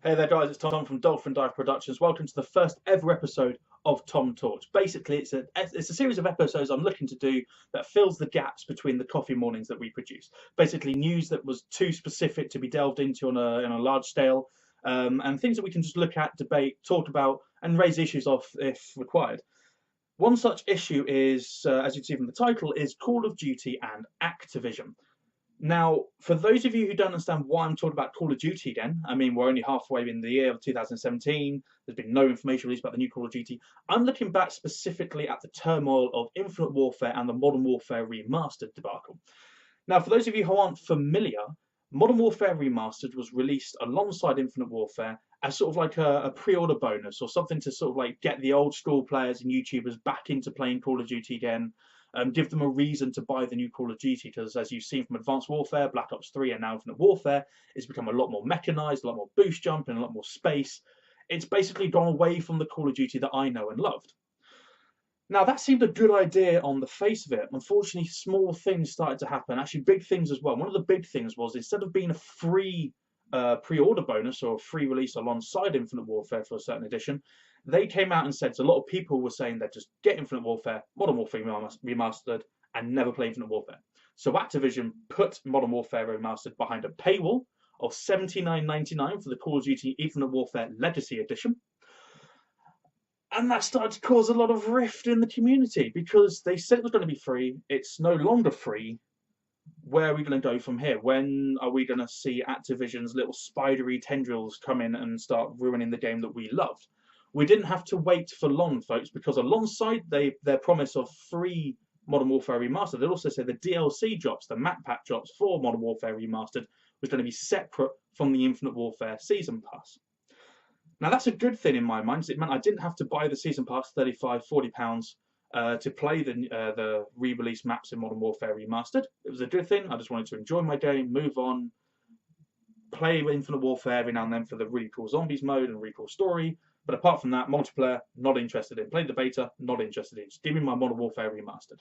Hey there guys, it's Tom from Dolphin Productions. Welcome to the first ever episode of Tom Talks. Basically, it's a series of episodes I'm looking to do that fills the gaps between the coffee mornings that we produce. Basically, news that was too specific to be delved into on a large scale, and things that we can just look at, debate, talk about, and raise issues of if required. One such issue is, as you can see from the title, is Call of Duty and Activision. Now, for those of you who don't understand why I'm talking about Call of Duty again, I mean, we're only halfway in the year of 2017. There's been no information released about the new Call of Duty. I'm looking back specifically at the turmoil of Infinite Warfare and the Modern Warfare Remastered debacle. Now, for those of you who aren't familiar, Modern Warfare Remastered was released alongside Infinite Warfare as sort of like a pre-order bonus or something to sort of like get the old school players and YouTubers back into playing Call of Duty again, give them a reason to buy the new Call of Duty because, as you've seen from Advanced Warfare, Black Ops 3, and now Infinite Warfare, it's become a lot more mechanized, a lot more boost jump, and a lot more space. It's basically gone away from the Call of Duty that I know and loved. Now, that seemed a good idea on the face of it. Unfortunately, small things started to happen, actually, big things as well. One of the big things was instead of being a free pre order bonus or a free release alongside Infinite Warfare for a certain edition, they came out and said so a lot of people were saying they'd just get Infinite Warfare, Modern Warfare Remastered, and never play Infinite Warfare. So Activision put Modern Warfare Remastered behind a paywall of $79.99 for the Call of Duty Infinite Warfare Legacy Edition. And that started to cause a lot of rift in the community because they said it was going to be free. It's no longer free. Where are we going to go from here? When are we going to see Activision's little spidery tendrils come in and start ruining the game that we loved? We didn't have to wait for long, folks, because alongside their promise of free Modern Warfare Remastered, they also said the DLC drops, the map pack drops for Modern Warfare Remastered, was going to be separate from the Infinite Warfare Season Pass. Now that's a good thing in my mind. It meant I didn't have to buy the season pass, £35, £40, to play the re-release maps in Modern Warfare Remastered. It was a good thing. I just wanted to enjoy my game, move on, play Infinite Warfare every now and then for the really cool zombies mode and really cool story. But apart from that, multiplayer, not interested in. Played the beta, not interested in. Just give me my Modern Warfare Remastered.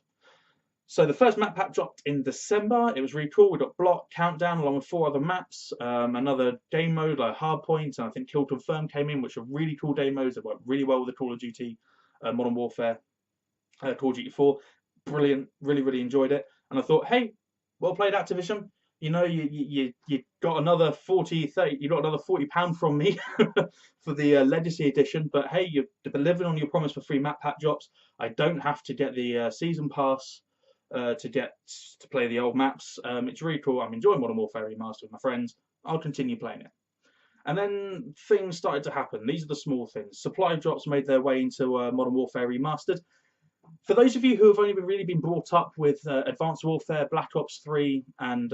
So the first map pack dropped in December. It was really cool. We got Block, Countdown, along with 4 other maps. Another game mode like Hardpoint, and I think Kill Confirm came in, which are really cool game modes that work really well with the Call of Duty Modern Warfare, Call of Duty 4. Brilliant. Really, really enjoyed it. And I thought, hey, well played, Activision. You know, you got another 30, you got another £40 from me for the Legacy Edition. But hey, you're delivering on your promise for free map pack drops. I don't have to get the season pass to play the old maps. It's really cool. I'm enjoying Modern Warfare Remastered with my friends. I'll continue playing it. And then things started to happen. These are the small things. Supply drops made their way into Modern Warfare Remastered. For those of you who have only really been brought up with Advanced Warfare, Black Ops 3, and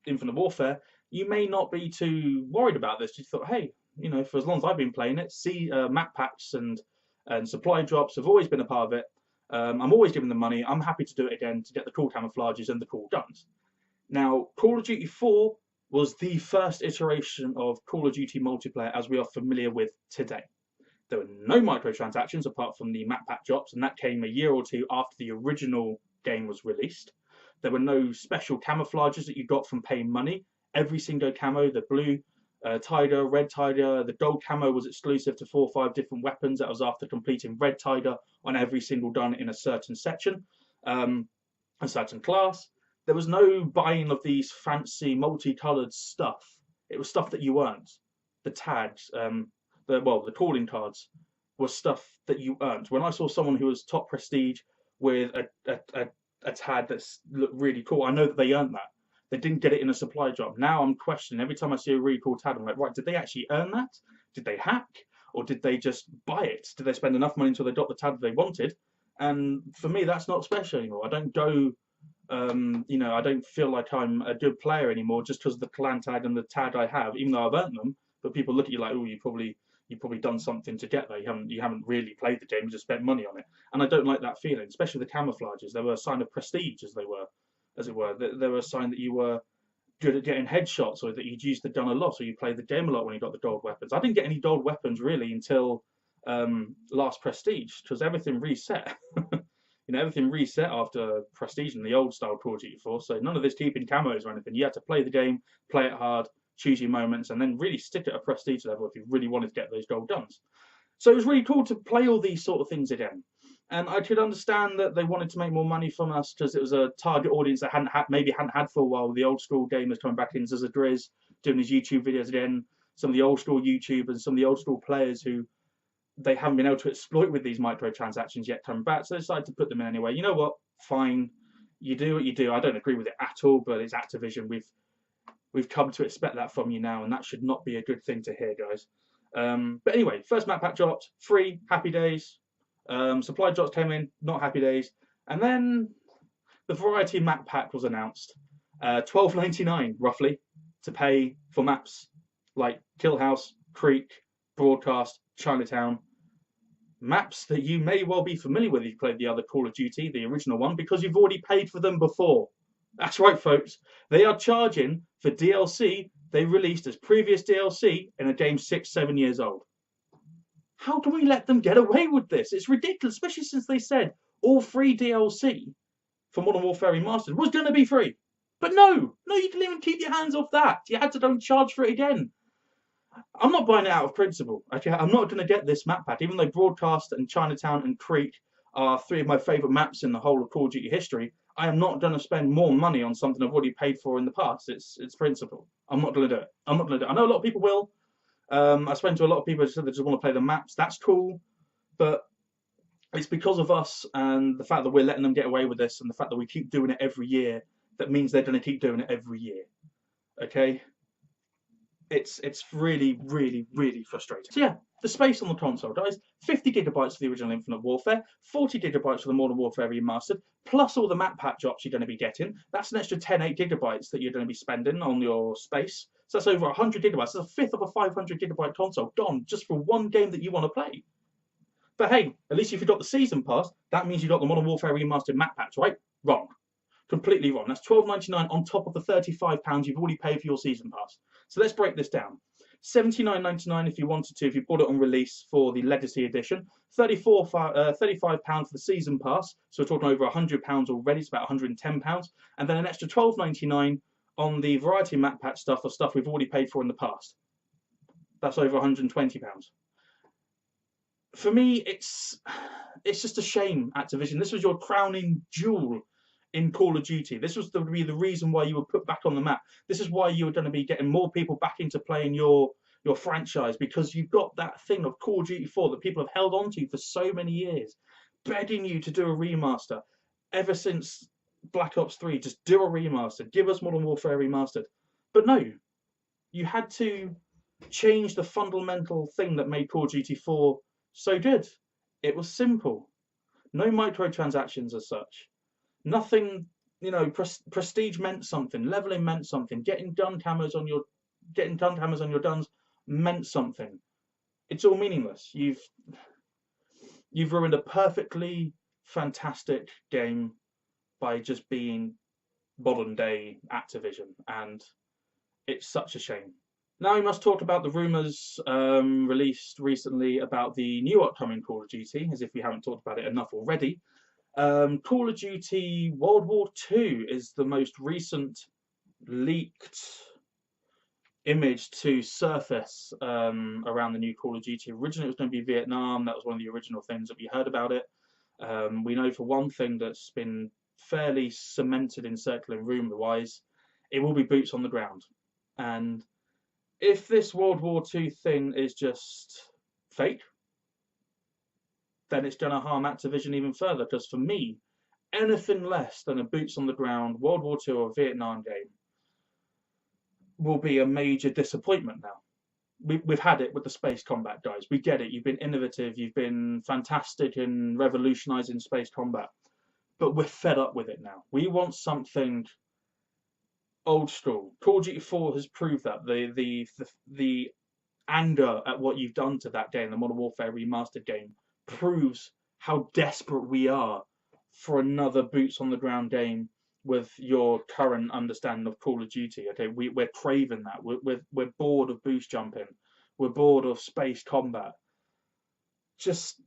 Infinite Warfare, you may not be too worried about this. You thought, hey, you know, for as long as I've been playing it, map packs and supply drops have always been a part of it. I'm always giving them money. I'm happy to do it again to get the cool camouflages and the cool guns. Now, Call of Duty 4 was the first iteration of Call of Duty multiplayer as we are familiar with today. There were no microtransactions apart from the map pack drops, and that came a year or two after the original game was released. There were no special camouflages that you got from paying money. Every single camo, the blue Tiger, Red Tiger, the gold camo was exclusive to 4 or 5 different weapons. That was after completing Red Tiger on every single gun in a certain section, a certain class. There was no buying of these fancy multicolored stuff. It was stuff that you earned. The tags, the calling cards were stuff that you earned. When I saw someone who was top prestige with a tag that looked really cool, I know that they earned that. They didn't get it in a supply drop. Now I'm questioning every time I see a really cool tag. I'm like, right, did they actually earn that? Did they hack? Or did they just buy it? Did they spend enough money until they got the tag they wanted? And for me, that's not special anymore. I don't go, I don't feel like I'm a good player anymore just because of the clan tag and the tag I have, even though I've earned them. But people look at you like, oh, you've probably done something to get there. You haven't really played the game. You just spent money on it. And I don't like that feeling, especially the camouflages. They were a sign of prestige, as it were. They were a sign that you were good at getting headshots, or that you'd used the gun a lot, or you played the game a lot when you got the gold weapons. I didn't get any gold weapons really until last Prestige, because everything reset. Everything reset after Prestige and the old style Call of Duty 4. So none of this keeping camos or anything. You had to play the game, play it hard, choose your moments, and then really stick at a prestige level if you really wanted to get those gold duns. So it was really cool to play all these sort of things again. And I could understand that they wanted to make more money from us because it was a target audience that maybe hadn't had for a while. The old school gamers coming back in, as a Driz doing his YouTube videos again. Some of the old school YouTubers, some of the old school players who they haven't been able to exploit with these microtransactions yet coming back. So they decided to put them in anyway. You know what? Fine. You do what you do. I don't agree with it at all, but it's Activision. We've come to expect that from you now, and that should not be a good thing to hear, guys. But anyway, first map pack dropped, free, happy days. Supply drops came in, not happy days. And then the variety map pack was announced. $12.99 roughly to pay for maps like Kill House, Creek, Broadcast, Chinatown. Maps that you may well be familiar with if you played the other Call of Duty, the original one, because you've already paid for them before. That's right, folks. They are charging for DLC they released as previous DLC in a game 6-7 years old. How can we let them get away with this? It's ridiculous, especially since they said all free DLC for Modern Warfare Remastered was going to be free. But no, you didn't even keep your hands off that. You had to don't charge for it again. I'm not buying it out of principle. Okay, I'm not going to get this map pack, even though Broadcast and Chinatown and Creek are three of my favourite maps in the whole of Call of Duty history. I am not going to spend more money on something I've already paid for in the past. It's principle. I'm not going to do it. I'm not going to do it. I know a lot of people will. I spoke to a lot of people who said they just want to play the maps. That's cool, but it's because of us and the fact that we're letting them get away with this, and the fact that we keep doing it every year. That means they're going to keep doing it every year. Okay, it's really, really, really frustrating. So yeah, the space on the console, guys. 50 gigabytes for the original Infinite Warfare, 40 gigabytes for the Modern Warfare Remastered, plus all the map pack drops you're going to be getting. That's an extra 8 gigabytes that you're going to be spending on your space. So that's over 100 gigabytes. That's a fifth of a 500 gigabyte console gone just for one game that you want to play. But hey, at least if you got the season pass, that means you got the Modern Warfare Remastered map packs, right? Wrong. Completely wrong. That's $12.99 on top of the £35 you've already paid for your season pass. So let's break this down. $79.99 if you wanted to, if you bought it on release for the Legacy Edition. £35 for the season pass, so we're talking over £100 already. It's about £110, and then an extra $12.99 on the variety map pack stuff or stuff we've already paid for in the past. That's over £120. For me, it's just a shame, Activision. This was your crowning jewel in Call of Duty. This was to be the reason why you were put back on the map. This is why you were going to be getting more people back into playing your franchise, because you've got that thing of Call of Duty 4 that people have held on to for so many years, begging you to do a remaster. Ever since Black Ops 3, just do a remaster. Give us Modern Warfare Remastered. But no, you had to change the fundamental thing that made Call of Duty 4 so good. It was simple. No microtransactions as such. Nothing, you know, prestige meant something. Leveling meant something. Getting gun cameras on your guns meant something. It's all meaningless. You've ruined a perfectly fantastic game by just being modern day Activision, and it's such a shame. Now we must talk about the rumours released recently about the new upcoming Call of Duty, as if we haven't talked about it enough already. Call of Duty World War II is the most recent leaked image to surface around the new Call of Duty. Originally it was going to be Vietnam. That was one of the original things that we heard about it. We know for one thing that's been fairly cemented in circling rumour-wise, it will be boots on the ground. And if this World War II thing is just fake, then it's going to harm Activision even further, because for me, anything less than a boots on the ground World War II or Vietnam game will be a major disappointment now. We've had it with the space combat, guys. We get it. You've been innovative. You've been fantastic in revolutionising space combat. But we're fed up with it now. We want something old school. Call of Duty 4 has proved that. The anger at what you've done to that game, the Modern Warfare Remastered game, proves how desperate we are for another boots on the ground game with your current understanding of Call of Duty. Okay, we're craving that. We're bored of boost jumping. We're bored of space combat. Just,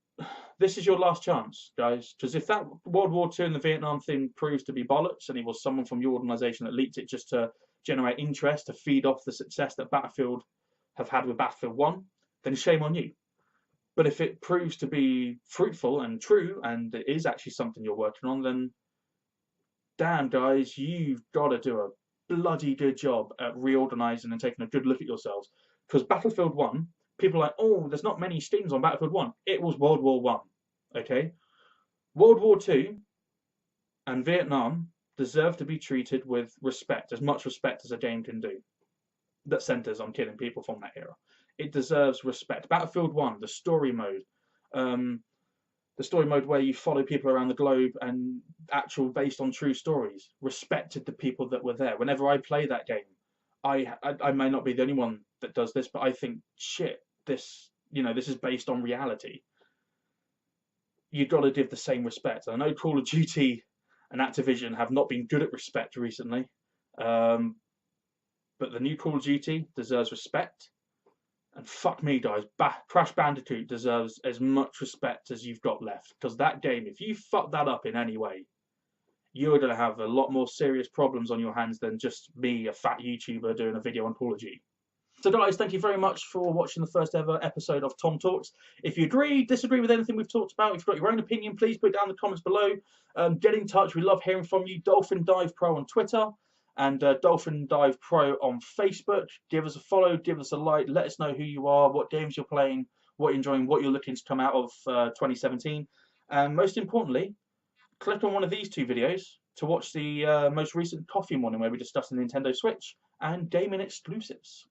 this is your last chance, guys. Because if that World War II and the Vietnam thing proves to be bollocks, and it was someone from your organisation that leaked it just to generate interest to feed off the success that Battlefield have had with Battlefield 1, then shame on you. But if it proves to be fruitful and true, and it is actually something you're working on, then damn, guys, you've got to do a bloody good job at reorganizing and taking a good look at yourselves. Because Battlefield 1, people are like, oh, there's not many Steams on Battlefield 1. It was World War 1, okay? World War 2 and Vietnam deserve to be treated with respect, as much respect as a game can do, that centers on killing people from that era. It deserves respect. Battlefield 1, the story mode where you follow people around the globe and actual based on true stories, respected the people that were there. Whenever I play that game, I may not be the only one that does this, but I think, shit, this is based on reality. You've got to give the same respect. I know Call of Duty and Activision have not been good at respect recently, but the new Call of Duty deserves respect. And fuck me, guys, Crash Bandicoot deserves as much respect as you've got left. Because that game, if you fuck that up in any way, you're going to have a lot more serious problems on your hands than just me, a fat YouTuber, doing a video on Call of Duty. So guys, thank you very much for watching the first ever episode of Tom Talks. If you agree, disagree with anything we've talked about, if you've got your own opinion, please put it down in the comments below. Get in touch. We love hearing from you. Dolphin Dive Pro on Twitter and Dolphin Dive Pro on Facebook. Give us a follow, give us a like, let us know who you are, what games you're playing, what you're enjoying, what you're looking to come out of 2017. And most importantly, click on one of these two videos to watch the most recent Coffee Morning where we discuss the Nintendo Switch and gaming exclusives.